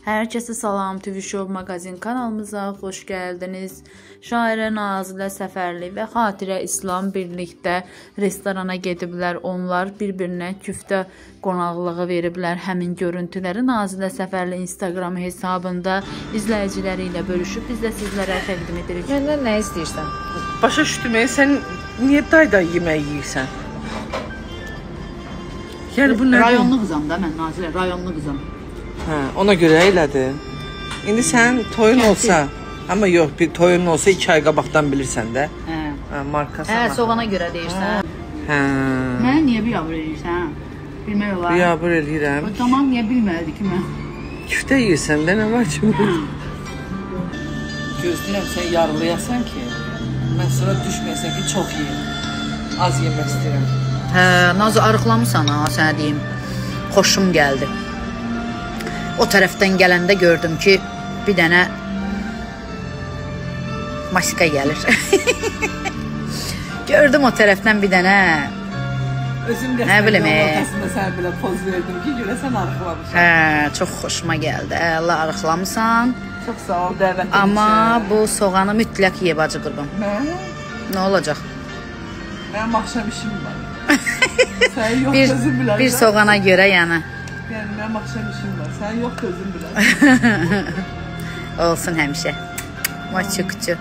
Herkese salam, TV Show Magazin kanalımıza hoş geldiniz. Şairə Nazilə Səfərli və Xatirə İslam birlikdə restorana gediblər. Onlar bir-birinə küftə qonaqlığı veriblər. Həmin görüntüləri Nazilə Səfərli Instagram hesabında izləyiciləri ilə bölüşüb biz də sizlərə təqdim edirik. Məndən nə istəyirsən? Başa düşdüm, sən niyə day-day yemək yeyirsən? Yəni bu nədir? Rayonlu qızam da mən Nazilə, rayonlu qızam. Hə, ona görə elədi. İndi sən toyun olsa, amma yox, bir toyun olsa 2 ay qabaqdan bilirsən də. Hə. Hə, markası. Hə, soğana görə deyirsən. Hə. Mən niyə biabır eləyirsən? Bilmək olar. Biabır eləyirəm. Tamam, niyə bilmədi ki mən? Küftə yeyirsən də, nə var ki? Gözləyirəm sən yarılayasan ki, mən sıra düşməyəsən ki, çox yeyim. Az yemək istəyirəm. Hə, Nazı arıqlamısan ha, sənə deyim. Xoşum gəldi. O tərəfdən gələndə gördüm ki, bir dənə maska gəlir. Gördüm o tərəfdən bir dənə. Özüm də ortasında sənə belə poz verdim ki, görəsən arıqlamışam. Hə, çox xoşuma gəldi. Allah arıqlamısan. Çox sağ ol, dəvət edirəm. Amma bu soğanı mütləq ye bacı qurban. Mən? Nə olacaq? Mənim axşam işim var. Sən yox gözün bilərsən. Bir soğana görə yəni. Yəni mənim axşam işim var. Sən yox gözün bilərsən. Olsun həmişə. Maçıqçı.